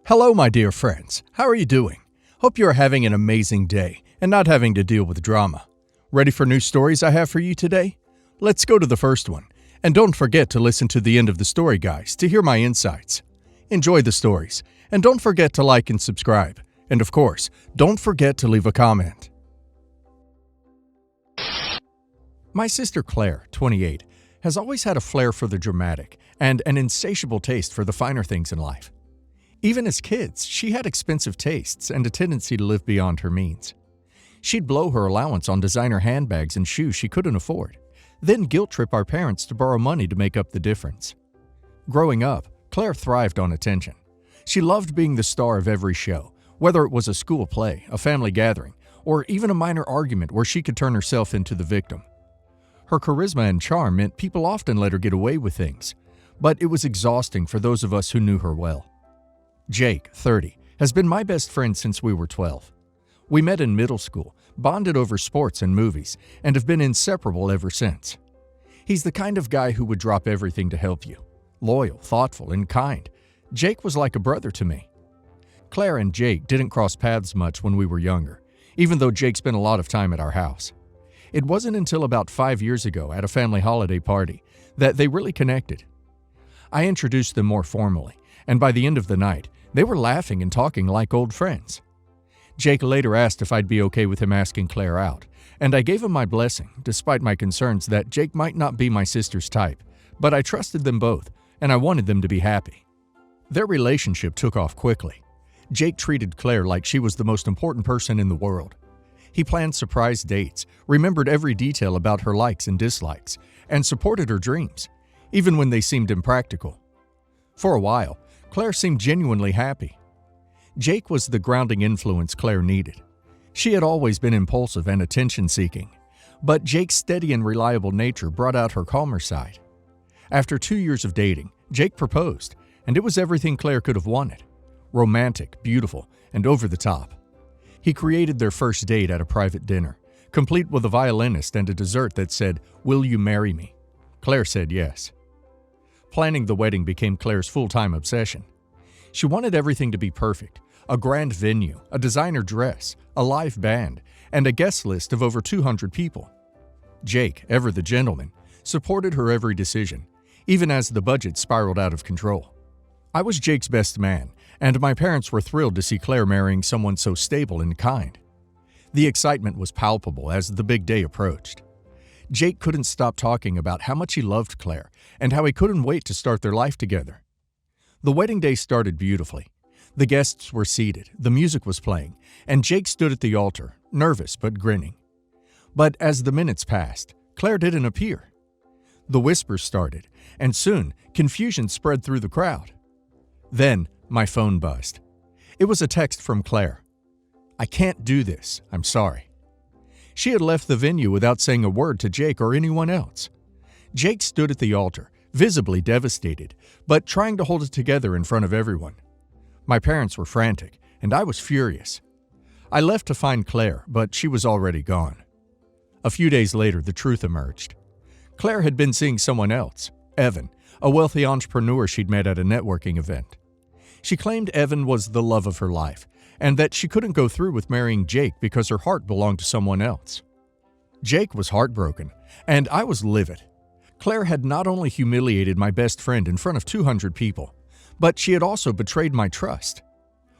Hello, my dear friends. How are you doing? Hope you are having an amazing day and not having to deal with drama. Ready for new stories I have for you today? Let's go to the first one. And don't forget to listen to the end of the story, guys, to hear my insights. Enjoy the stories, and don't forget to like and subscribe. And of course, don't forget to leave a comment. My sister Claire, 28, has always had a flair for the dramatic and an insatiable taste for the finer things in life. Even as kids, she had expensive tastes and a tendency to live beyond her means. She'd blow her allowance on designer handbags and shoes she couldn't afford, then guilt-trip our parents to borrow money to make up the difference. Growing up, Claire thrived on attention. She loved being the star of every show, whether it was a school play, a family gathering, or even a minor argument where she could turn herself into the victim. Her charisma and charm meant people often let her get away with things, but it was exhausting for those of us who knew her well. Jake, 30, has been my best friend since we were 12. We met in middle school, bonded over sports and movies, and have been inseparable ever since. He's the kind of guy who would drop everything to help you. Loyal, thoughtful, and kind. Jake was like a brother to me. Claire and Jake didn't cross paths much when we were younger, even though Jake spent a lot of time at our house. It wasn't until about 5 years ago at a family holiday party that they really connected. I introduced them more formally, and by the end of the night, they were laughing and talking like old friends. Jake later asked if I'd be okay with him asking Claire out, and I gave him my blessing, despite my concerns that Jake might not be my sister's type, but I trusted them both, and I wanted them to be happy. Their relationship took off quickly. Jake treated Claire like she was the most important person in the world. He planned surprise dates, remembered every detail about her likes and dislikes, and supported her dreams, even when they seemed impractical. For a while, Claire seemed genuinely happy. Jake was the grounding influence Claire needed. She had always been impulsive and attention-seeking, but Jake's steady and reliable nature brought out her calmer side. After 2 years of dating, Jake proposed, and it was everything Claire could have wanted. Romantic, beautiful, and over the top. He created their first date at a private dinner, complete with a violinist and a dessert that said, "Will you marry me?" Claire said yes. Planning the wedding became Claire's full-time obsession. She wanted everything to be perfect: a grand venue, a designer dress, a live band, and a guest list of over 200 people. Jake, ever the gentleman, supported her every decision, even as the budget spiraled out of control. I was Jake's best man, and my parents were thrilled to see Claire marrying someone so stable and kind. The excitement was palpable as the big day approached. Jake couldn't stop talking about how much he loved Claire and how he couldn't wait to start their life together. The wedding day started beautifully. The guests were seated, the music was playing, and Jake stood at the altar, nervous but grinning. But as the minutes passed, Claire didn't appear. The whispers started, and soon confusion spread through the crowd. Then my phone buzzed. It was a text from Claire. "I can't do this. I'm sorry." She had left the venue without saying a word to Jake or anyone else. Jake stood at the altar, visibly devastated, but trying to hold it together in front of everyone. My parents were frantic, and I was furious. I left to find Claire, but she was already gone. A few days later, the truth emerged. Claire had been seeing someone else, Evan, a wealthy entrepreneur she'd met at a networking event. She claimed Evan was the love of her life, and that she couldn't go through with marrying Jake because her heart belonged to someone else. Jake was heartbroken, and I was livid. Claire had not only humiliated my best friend in front of 200 people, but she had also betrayed my trust.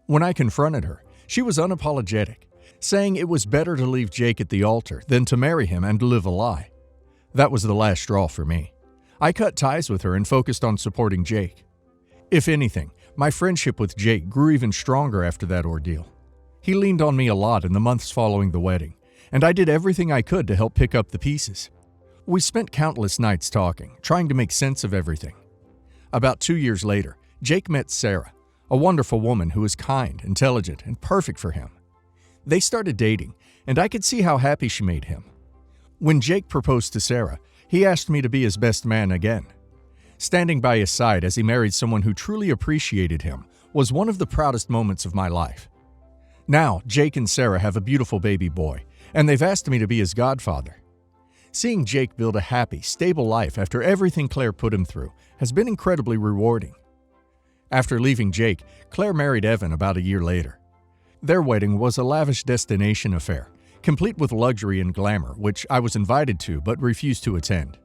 When I confronted her, she was unapologetic, saying it was better to leave Jake at the altar than to marry him and live a lie. That was the last straw for me. I cut ties with her and focused on supporting Jake. If anything, my friendship with Jake grew even stronger after that ordeal. He leaned on me a lot in the months following the wedding, and I did everything I could to help pick up the pieces. We spent countless nights talking, trying to make sense of everything. About 2 years later, Jake met Sarah, a wonderful woman who was kind, intelligent, and perfect for him. They started dating, and I could see how happy she made him. When Jake proposed to Sarah, he asked me to be his best man again. Standing by his side as he married someone who truly appreciated him was one of the proudest moments of my life. Now, Jake and Sarah have a beautiful baby boy, and they've asked me to be his godfather. Seeing Jake build a happy, stable life after everything Claire put him through has been incredibly rewarding. After leaving Jake, Claire married Evan about a year later. Their wedding was a lavish destination affair, complete with luxury and glamour, which I was invited to but refused to attend.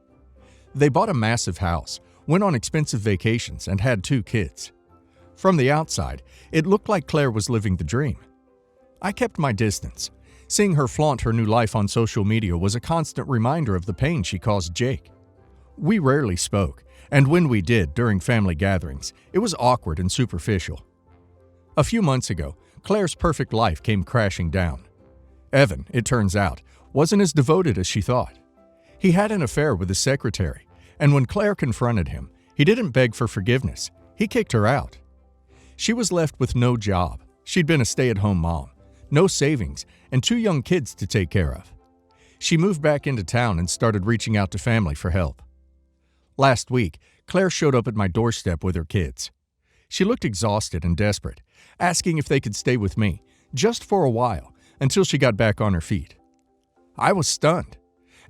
They bought a massive house, went on expensive vacations, and had 2 kids. From the outside, it looked like Claire was living the dream. I kept my distance. Seeing her flaunt her new life on social media was a constant reminder of the pain she caused Jake. We rarely spoke, and when we did during family gatherings, it was awkward and superficial. A few months ago, Claire's perfect life came crashing down. Evan, it turns out, wasn't as devoted as she thought. He had an affair with his secretary, and when Claire confronted him, he didn't beg for forgiveness. He kicked her out. She was left with no job. She'd been a stay-at-home mom, no savings, and 2 young kids to take care of. She moved back into town and started reaching out to family for help. Last week, Claire showed up at my doorstep with her kids. She looked exhausted and desperate, asking if they could stay with me, just for a while, until she got back on her feet. I was stunned.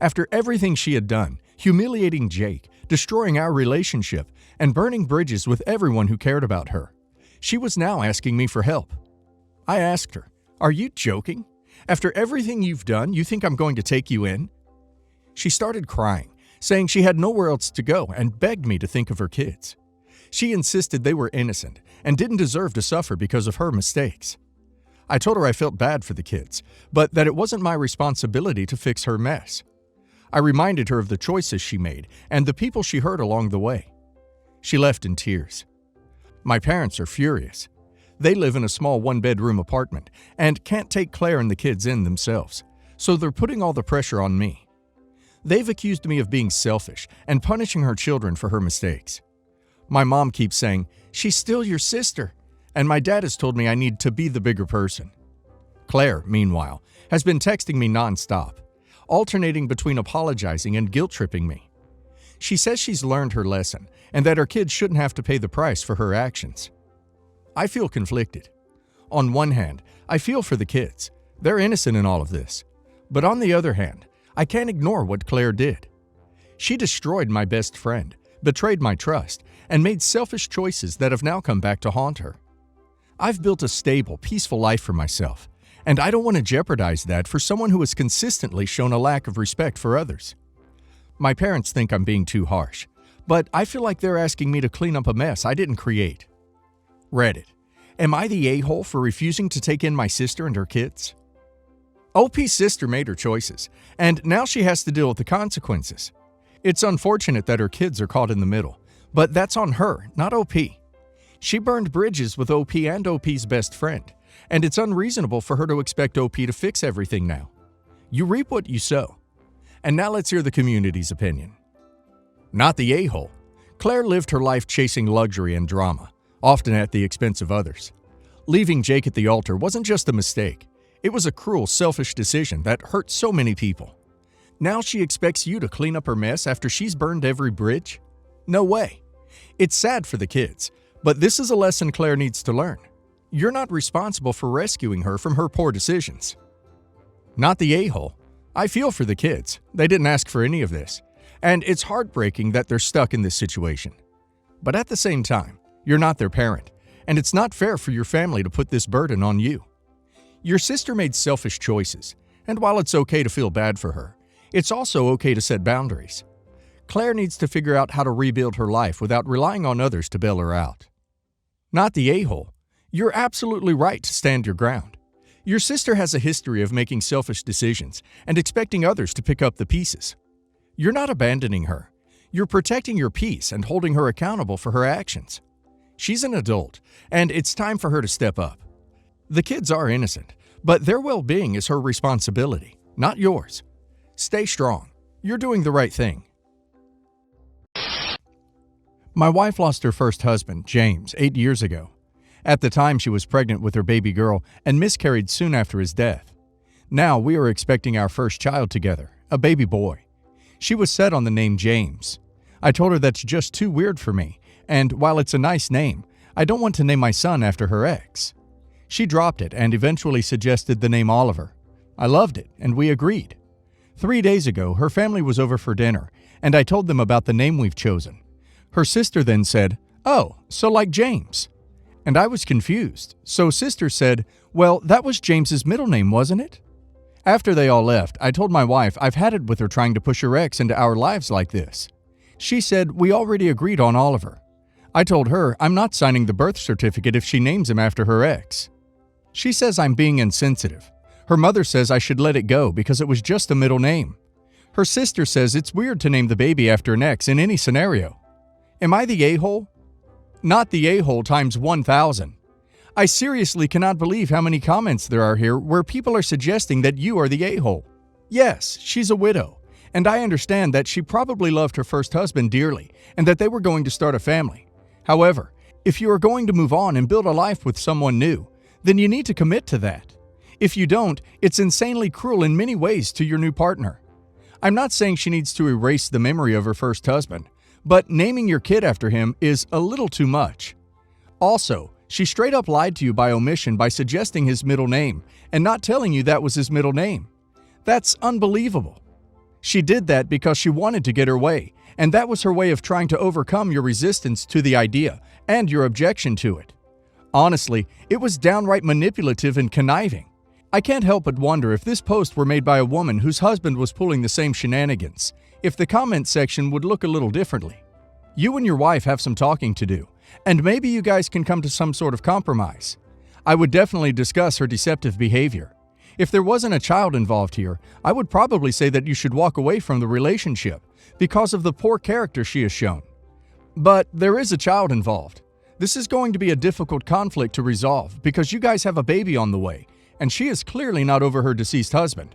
After everything she had done, humiliating Jake, destroying our relationship, and burning bridges with everyone who cared about her, she was now asking me for help. I asked her, "Are you joking? After everything you've done, you think I'm going to take you in?" She started crying, saying she had nowhere else to go, and begged me to think of her kids. She insisted they were innocent and didn't deserve to suffer because of her mistakes. I told her I felt bad for the kids, but that it wasn't my responsibility to fix her mess. I reminded her of the choices she made and the people she hurt along the way. She left in tears. My parents are furious. They live in a small 1-bedroom apartment and can't take Claire and the kids in themselves, so they're putting all the pressure on me. They've accused me of being selfish and punishing her children for her mistakes. My mom keeps saying, "She's still your sister," and my dad has told me I need to be the bigger person. Claire, meanwhile, has been texting me nonstop, alternating between apologizing and guilt-tripping me. She says she's learned her lesson and that her kids shouldn't have to pay the price for her actions. I feel conflicted. On one hand, I feel for the kids. They're innocent in all of this. But on the other hand, I can't ignore what Claire did. She destroyed my best friend, betrayed my trust, and made selfish choices that have now come back to haunt her. I've built a stable, peaceful life for myself, and I don't want to jeopardize that for someone who has consistently shown a lack of respect for others. My parents think I'm being too harsh, but I feel like they're asking me to clean up a mess I didn't create. Reddit: am I the a-hole for refusing to take in my sister and her kids? OP's sister made her choices, and now she has to deal with the consequences. It's unfortunate that her kids are caught in the middle, but that's on her, not OP. She burned bridges with OP and OP's best friend, and it's unreasonable for her to expect OP to fix everything now. You reap what you sow. And now let's hear the community's opinion. Not the a-hole. Claire lived her life chasing luxury and drama, often at the expense of others. Leaving Jake at the altar wasn't just a mistake. It was a cruel, selfish decision that hurt so many people. Now she expects you to clean up her mess after she's burned every bridge? No way. It's sad for the kids, but this is a lesson Claire needs to learn. You're not responsible for rescuing her from her poor decisions. Not the a-hole. I feel for the kids. They didn't ask for any of this, and it's heartbreaking that they're stuck in this situation. But at the same time, you're not their parent, and it's not fair for your family to put this burden on you. Your sister made selfish choices, and while it's okay to feel bad for her, it's also okay to set boundaries. Claire needs to figure out how to rebuild her life without relying on others to bail her out. Not the a-hole. You're absolutely right to stand your ground. Your sister has a history of making selfish decisions and expecting others to pick up the pieces. You're not abandoning her. You're protecting your peace and holding her accountable for her actions. She's an adult, and it's time for her to step up. The kids are innocent, but their well-being is her responsibility, not yours. Stay strong. You're doing the right thing. My wife lost her first husband, James, 8 years ago. At the time, she was pregnant with her baby girl and miscarried soon after his death. Now we are expecting our first child together, a baby boy. She was set on the name James. I told her that's just too weird for me, and while it's a nice name, I don't want to name my son after her ex. She dropped it and eventually suggested the name Oliver. I loved it, and we agreed. 3 days ago, her family was over for dinner, and I told them about the name we've chosen. Her sister then said, Oh, so like James. And I was confused. So sister said, well, that was James's middle name, wasn't it? After they all left, I told my wife I've had it with her trying to push her ex into our lives like this. She said we already agreed on Oliver. I told her I'm not signing the birth certificate if she names him after her ex. She says I'm being insensitive. Her mother says I should let it go because it was just a middle name. Her sister says it's weird to name the baby after an ex in any scenario. Am I the a-hole? Not the a-hole times 1,000. I seriously cannot believe how many comments there are here where people are suggesting that you are the a-hole. Yes, she's a widow, and I understand that she probably loved her first husband dearly and that they were going to start a family. However, if you are going to move on and build a life with someone new, then you need to commit to that. If you don't, it's insanely cruel in many ways to your new partner. I'm not saying she needs to erase the memory of her first husband, but naming your kid after him is a little too much. Also, she straight up lied to you by omission by suggesting his middle name and not telling you that was his middle name. That's unbelievable. She did that because she wanted to get her way, and that was her way of trying to overcome your resistance to the idea and your objection to it. Honestly, it was downright manipulative and conniving. I can't help but wonder if this post were made by a woman whose husband was pulling the same shenanigans, if the comment section would look a little differently. You and your wife have some talking to do, and maybe you guys can come to some sort of compromise. I would definitely discuss her deceptive behavior. If there wasn't a child involved here, I would probably say that you should walk away from the relationship because of the poor character she has shown. But there is a child involved. This is going to be a difficult conflict to resolve because you guys have a baby on the way, and she is clearly not over her deceased husband.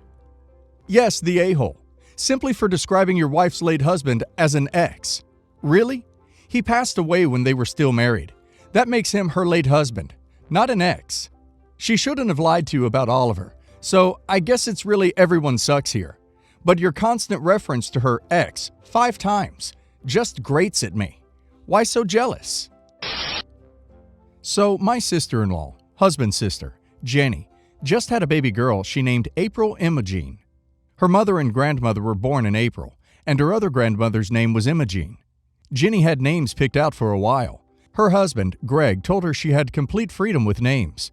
Yes, the a-hole. Simply for describing your wife's late husband as an ex. Really? He passed away when they were still married. That makes him her late husband, not an ex. She shouldn't have lied to you about Oliver, so I guess it's really everyone sucks here. But your constant reference to her ex 5 times just grates at me. Why so jealous? So my sister-in-law, husband's sister, Jenny, just had a baby girl she named April Imogene. Her mother and grandmother were born in April, and her other grandmother's name was Imogene. Jenny had names picked out for a while. Her husband, Greg, told her she had complete freedom with names.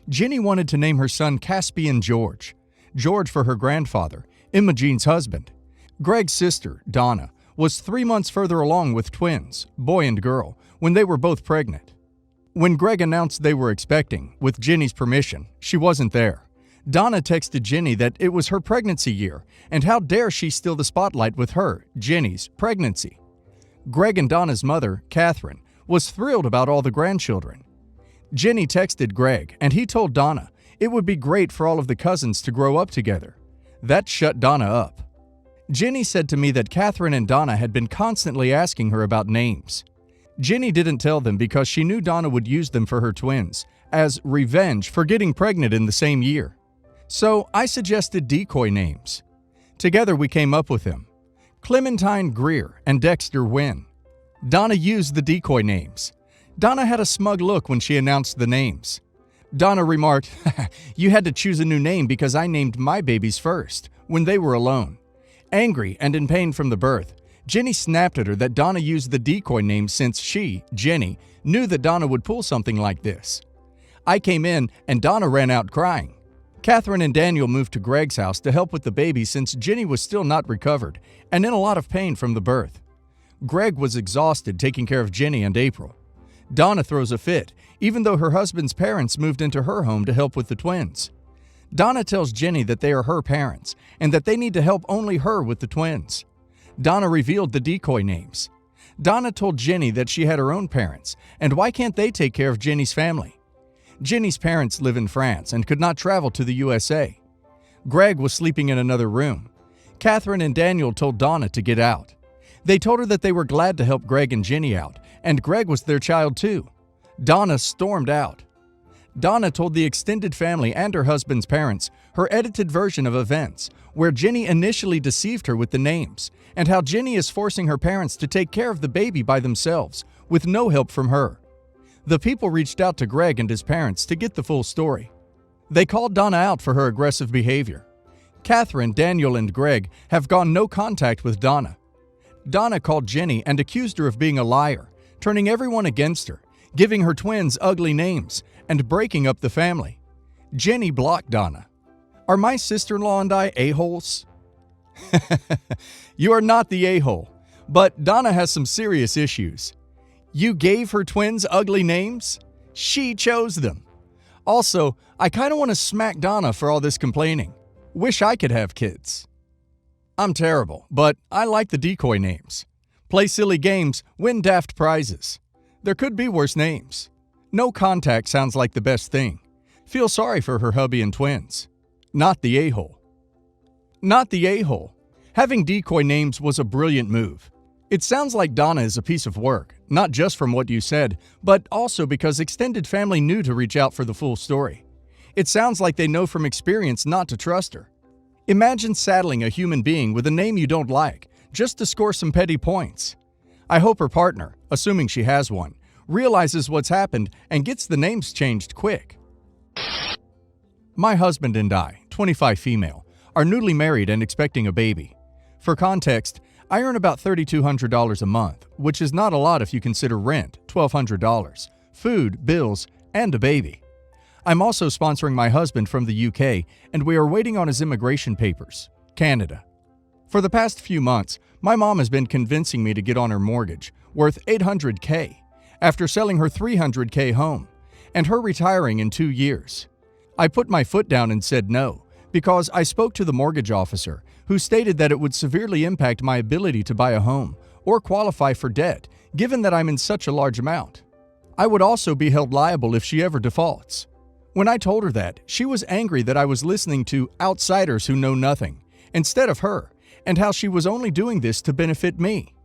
Jenny wanted to name her son Caspian George. George for her grandfather, Imogene's husband. Greg's sister, Donna, was 3 months further along with twins, boy and girl, when they were both pregnant. When Greg announced they were expecting, with Jenny's permission, she wasn't there. Donna texted Jenny that it was her pregnancy year, and how dare she steal the spotlight with her, Jenny's, pregnancy. Greg and Donna's mother, Catherine, was thrilled about all the grandchildren. Jenny texted Greg, and he told Donna it would be great for all of the cousins to grow up together. That shut Donna up. Jenny said to me that Catherine and Donna had been constantly asking her about names. Jenny didn't tell them because she knew Donna would use them for her twins, as revenge for getting pregnant in the same year. So I suggested decoy names. Together we came up with them: Clementine Greer and Dexter Wynn. Donna used the decoy names. Donna had a smug look when she announced the names. Donna remarked, "You had to choose a new name because I named my babies first, when they were alone." Angry and in pain from the birth, Jenny snapped at her that Donna used the decoy name since she, Jenny, knew that Donna would pull something like this. I came in and Donna ran out crying. Catherine and Daniel moved to Greg's house to help with the baby since Jenny was still not recovered and in a lot of pain from the birth. Greg was exhausted taking care of Jenny and April. Donna throws a fit, even though her husband's parents moved into her home to help with the twins. Donna tells Jenny that they are her parents and that they need to help only her with the twins. Donna revealed the decoy names. Donna told Jenny that she had her own parents, and why can't they take care of Jenny's family? Jenny's parents live in France and could not travel to the USA. Greg was sleeping in another room. Catherine and Daniel told Donna to get out. They told her that they were glad to help Greg and Jenny out, and Greg was their child too. Donna stormed out. Donna told the extended family and her husband's parents her edited version of events, where Jenny initially deceived her with the names, and how Jenny is forcing her parents to take care of the baby by themselves, with no help from her. The people reached out to Greg and his parents to get the full story. They called Donna out for her aggressive behavior. Catherine, Daniel, and Greg have gone no contact with Donna. Donna called Jenny and accused her of being a liar, turning everyone against her, giving her twins ugly names, and breaking up the family. Jenny blocked Donna. Are my sister-in-law and I a-holes? You are not the a-hole, but Donna has some serious issues. You gave her twins ugly names? She chose them. Also, I kind of want to smack Donna for all this complaining. Wish I could have kids. I'm terrible, but I like the decoy names. Play silly games, win daft prizes. There could be worse names. No contact sounds like the best thing. Feel sorry for her hubby and twins. Not the a-hole. Not the a-hole. Having decoy names was a brilliant move. It sounds like Donna is a piece of work, not just from what you said, but also because extended family knew to reach out for the full story. It sounds like they know from experience not to trust her. Imagine saddling a human being with a name you don't like, just to score some petty points. I hope her partner, assuming she has one, realizes what's happened and gets the names changed quick. My husband and I, 25 female, are newly married and expecting a baby. For context, I earn about $3,200 a month, which is not a lot if you consider rent, $1,200, food, bills, and a baby. I'm also sponsoring my husband from the UK, and we are waiting on his immigration papers, Canada. For the past few months, my mom has been convincing me to get on her mortgage, worth $800K, after selling her $300K home, and her retiring in 2 years. I put my foot down and said no, because I spoke to the mortgage officer, who stated that it would severely impact my ability to buy a home or qualify for debt, given that I'm in such a large amount. I would also be held liable if she ever defaults. When I told her that, she was angry that I was listening to outsiders who know nothing, instead of her, and how she was only doing this to benefit me.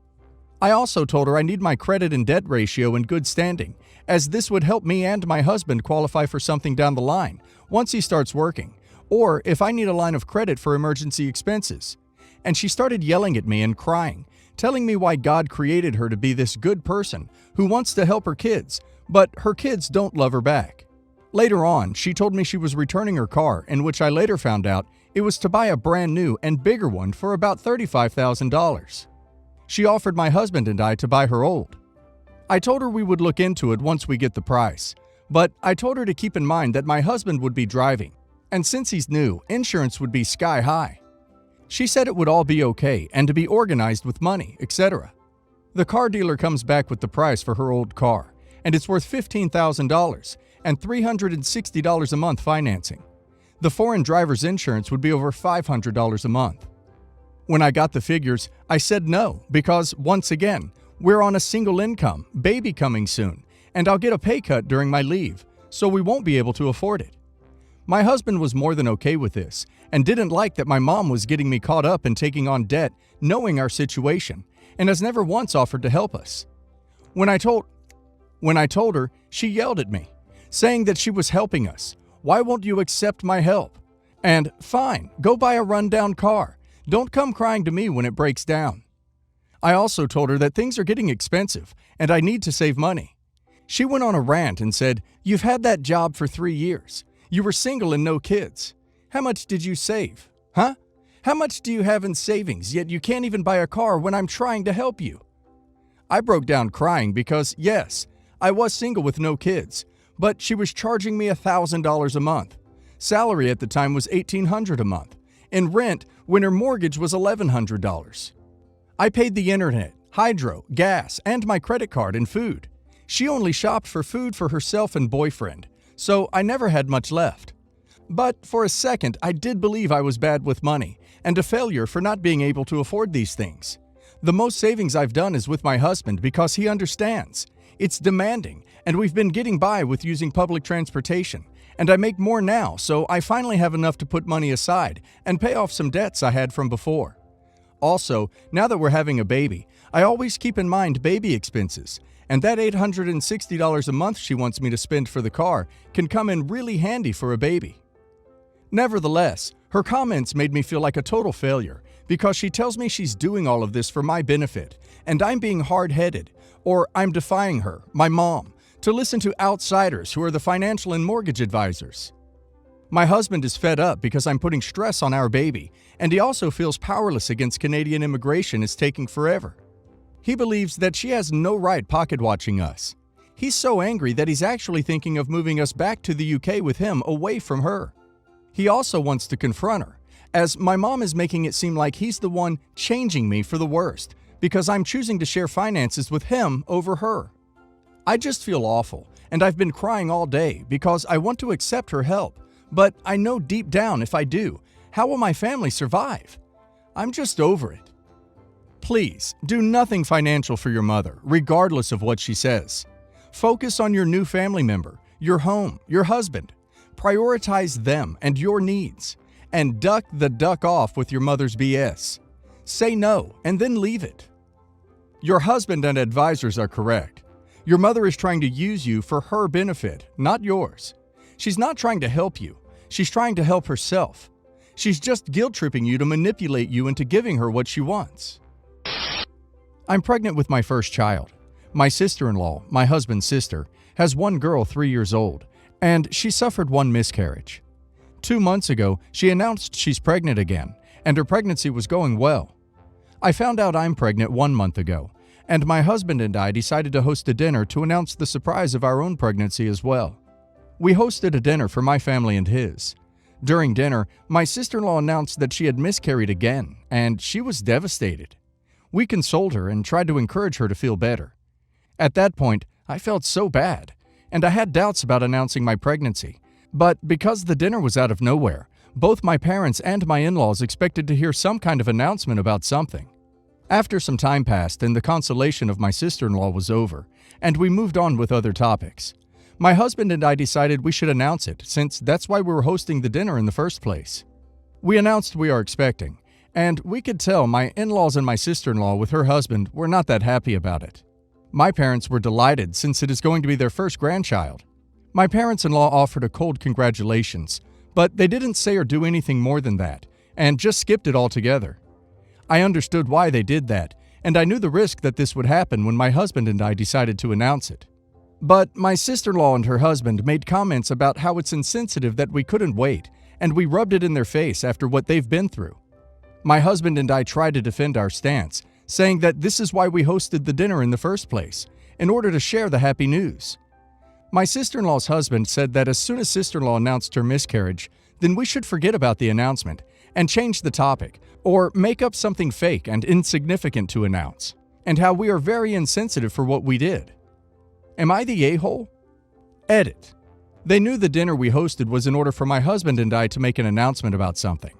I also told her I need my credit and debt ratio in good standing, as this would help me and my husband qualify for something down the line once he starts working, or if I need a line of credit for emergency expenses. And she started yelling at me and crying, telling me why God created her to be this good person who wants to help her kids, but her kids don't love her back. Later on, she told me she was returning her car, in which I later found out it was to buy a brand new and bigger one for about $35,000. She offered my husband and I to buy her old. I told her we would look into it once we get the price, but I told her to keep in mind that my husband would be driving, and since he's new, insurance would be sky high. She said it would all be okay and to be organized with money, etc. The car dealer comes back with the price for her old car, and it's worth $15,000 and $360 a month financing. The foreign driver's insurance would be over $500 a month. When I got the figures, I said no because, once again, we're on a single income, baby coming soon, and I'll get a pay cut during my leave, so we won't be able to afford it. My husband was more than okay with this and didn't like that my mom was getting me caught up in taking on debt, knowing our situation, and has never once offered to help us. When I told her, she yelled at me, saying that she was helping us. Why won't you accept my help? And, fine, go buy a rundown car. Don't come crying to me when it breaks down. I also told her that things are getting expensive and I need to save money. She went on a rant and said, "You've had that job for 3 years. You were single and no kids. How much did you save? Huh? How much do you have in savings, yet you can't even buy a car when I'm trying to help you?" I broke down crying because, yes, I was single with no kids, but she was charging me $1,000 a month. Salary at the time was $1,800 a month, and rent when her mortgage was $1,100. I paid the internet, hydro, gas, and my credit card and food. She only shopped for food for herself and boyfriend, so I never had much left. But for a second, I did believe I was bad with money and a failure for not being able to afford these things. The most savings I've done is with my husband because he understands. It's demanding, and we've been getting by with using public transportation, and I make more now, so I finally have enough to put money aside and pay off some debts I had from before. Also, now that we're having a baby, I always keep in mind baby expenses, and that $860 a month she wants me to spend for the car can come in really handy for a baby. Nevertheless, her comments made me feel like a total failure because she tells me she's doing all of this for my benefit, and I'm being hard-headed, or I'm defying her, my mom, to listen to outsiders who are the financial and mortgage advisors. My husband is fed up because I'm putting stress on our baby, and he also feels powerless against Canadian immigration is taking forever. He believes that she has no right pocket-watching us. He's so angry that he's actually thinking of moving us back to the UK with him away from her. He also wants to confront her, as my mom is making it seem like he's the one changing me for the worst because I'm choosing to share finances with him over her. I just feel awful, and I've been crying all day because I want to accept her help, but I know deep down if I do, how will my family survive? I'm just over it. Please, do nothing financial for your mother, regardless of what she says. Focus on your new family member, your home, your husband. Prioritize them and your needs. And duck the duck off with your mother's BS. Say no and then leave it. Your husband and advisors are correct. Your mother is trying to use you for her benefit, not yours. She's not trying to help you. She's trying to help herself. She's just guilt-tripping you to manipulate you into giving her what she wants. I'm pregnant with my first child. My sister-in-law, my husband's sister, has one girl 3 years old, and she suffered one miscarriage. 2 months ago, she announced she's pregnant again, and her pregnancy was going well. I found out I'm pregnant 1 month ago, and my husband and I decided to host a dinner to announce the surprise of our own pregnancy as well. We hosted a dinner for my family and his. During dinner, my sister-in-law announced that she had miscarried again, and she was devastated. We consoled her and tried to encourage her to feel better. At that point, I felt so bad, and I had doubts about announcing my pregnancy. But because the dinner was out of nowhere, both my parents and my in-laws expected to hear some kind of announcement about something. After some time passed and the consolation of my sister-in-law was over, and we moved on with other topics, my husband and I decided we should announce it since that's why we were hosting the dinner in the first place. We announced we are expecting, and we could tell my in-laws and my sister-in-law with her husband were not that happy about it. My parents were delighted since it is going to be their first grandchild. My parents-in-law offered a cold congratulations, but they didn't say or do anything more than that, and just skipped it altogether. I understood why they did that, and I knew the risk that this would happen when my husband and I decided to announce it. But my sister-in-law and her husband made comments about how it's insensitive that we couldn't wait, and we rubbed it in their face after what they've been through. My husband and I tried to defend our stance, saying that this is why we hosted the dinner in the first place, in order to share the happy news. My sister-in-law's husband said that as soon as sister-in-law announced her miscarriage, then we should forget about the announcement and change the topic, or make up something fake and insignificant to announce, and how we are very insensitive for what we did. Am I the a-hole? Edit. They knew the dinner we hosted was in order for my husband and I to make an announcement about something.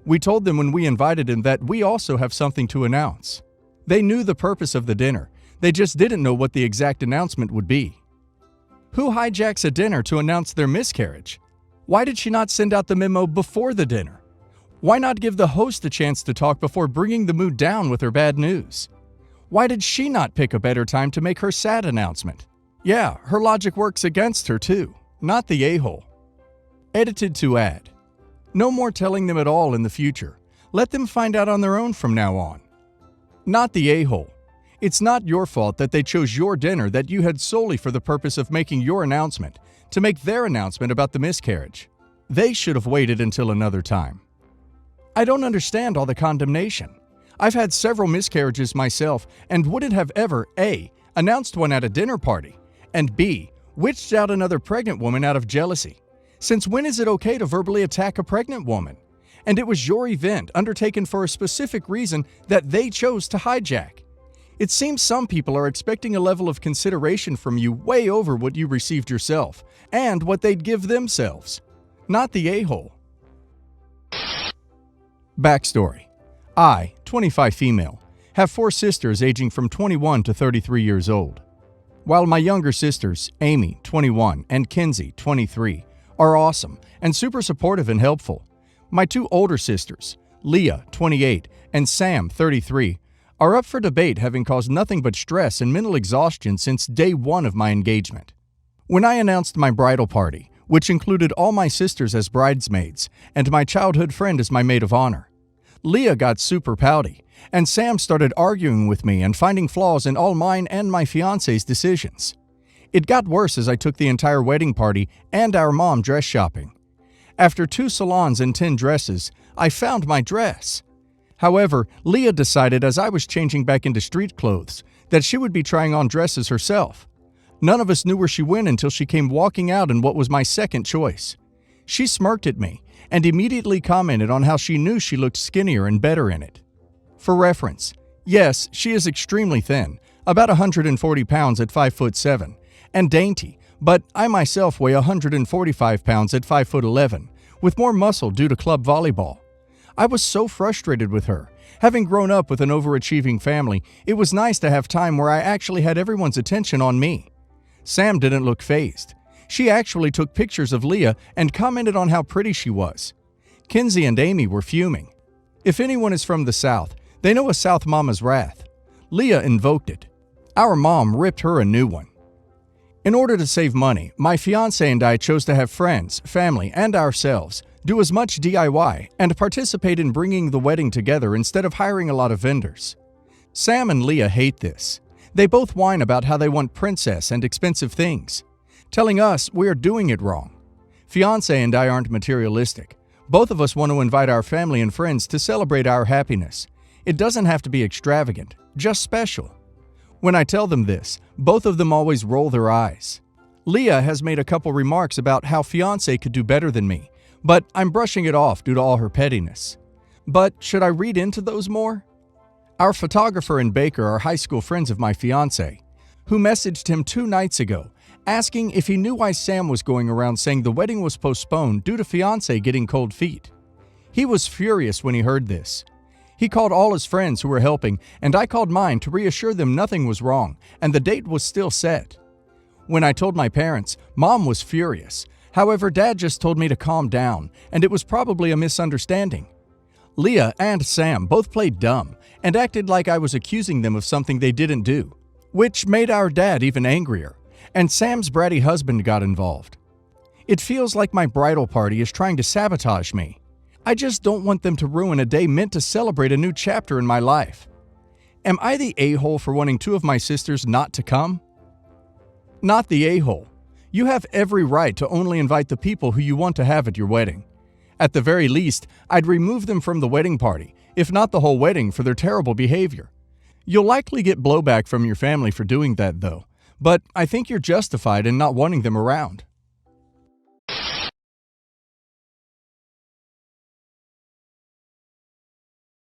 We told them when we invited him that we also have something to announce. They knew the purpose of the dinner, they just didn't know what the exact announcement would be. Who hijacks a dinner to announce their miscarriage? Why did she not send out the memo before the dinner? Why not give the host a chance to talk before bringing the mood down with her bad news? Why did she not pick a better time to make her sad announcement? Yeah, her logic works against her too, not the a-hole. Edited to add. No more telling them at all in the future. Let them find out on their own from now on. Not the a-hole. It's not your fault that they chose your dinner that you had solely for the purpose of making your announcement, to make their announcement about the miscarriage. They should have waited until another time. I don't understand all the condemnation. I've had several miscarriages myself and wouldn't have ever A. announced one at a dinner party, and B. witched out another pregnant woman out of jealousy. Since when is it okay to verbally attack a pregnant woman? And it was your event, undertaken for a specific reason, that they chose to hijack. It seems some people are expecting a level of consideration from you way over what you received yourself, and what they'd give themselves. Not the a-hole. Backstory. I, 25 female, have 4 sisters aging from 21 to 33 years old. While my younger sisters, Amy, 21, and Kinsey, 23, are awesome and super supportive and helpful, my 2 older sisters, Leah, 28, and Sam, 33, are up for debate, having caused nothing but stress and mental exhaustion since day 1 of my engagement. When I announced my bridal party, which included all my sisters as bridesmaids and my childhood friend as my maid of honor, Leah got super pouty, and Sam started arguing with me and finding flaws in all mine and my fiance's decisions. It got worse as I took the entire wedding party and our mom dress shopping. After 2 salons and 10 dresses, I found my dress. However, Leah decided as I was changing back into street clothes that she would be trying on dresses herself. None of us knew where she went until she came walking out in what was my second choice. She smirked at me and immediately commented on how she knew she looked skinnier and better in it. For reference, yes, she is extremely thin, about 140 pounds at 5'7", and dainty, but I myself weigh 145 pounds at 5'11", with more muscle due to club volleyball. I was so frustrated with her. Having grown up with an overachieving family, it was nice to have time where I actually had everyone's attention on me. Sam didn't look fazed. She actually took pictures of Leah and commented on how pretty she was. Kinsey and Amy were fuming. If anyone is from the South, they know a South mama's wrath. Leah invoked it. Our mom ripped her a new one. In order to save money, my fiance and I chose to have friends, family, and ourselves do as much DIY and participate in bringing the wedding together instead of hiring a lot of vendors. Sam and Leah hate this. They both whine about how they want princess and expensive things, telling us we are doing it wrong. Fiance and I aren't materialistic. Both of us want to invite our family and friends to celebrate our happiness. It doesn't have to be extravagant, just special. When I tell them this, both of them always roll their eyes. Leah has made a couple remarks about how fiance could do better than me, but I'm brushing it off due to all her pettiness. But should I read into those more? Our photographer and baker are high school friends of my fiance, who messaged him 2 nights ago asking if he knew why Sam was going around saying the wedding was postponed due to fiance getting cold feet. He was furious when he heard this. He called all his friends who were helping, and I called mine to reassure them nothing was wrong and the date was still set. When I told my parents, Mom was furious. However, Dad just told me to calm down, and it was probably a misunderstanding. Leah and Sam both played dumb and acted like I was accusing them of something they didn't do, which made our dad even angrier, and Sam's bratty husband got involved. It feels like my bridal party is trying to sabotage me. I just don't want them to ruin a day meant to celebrate a new chapter in my life. Am I the a-hole for wanting 2 of my sisters not to come? Not the a-hole. You have every right to only invite the people who you want to have at your wedding. At the very least, I'd remove them from the wedding party, if not the whole wedding, for their terrible behavior. You'll likely get blowback from your family for doing that, though, but I think you're justified in not wanting them around.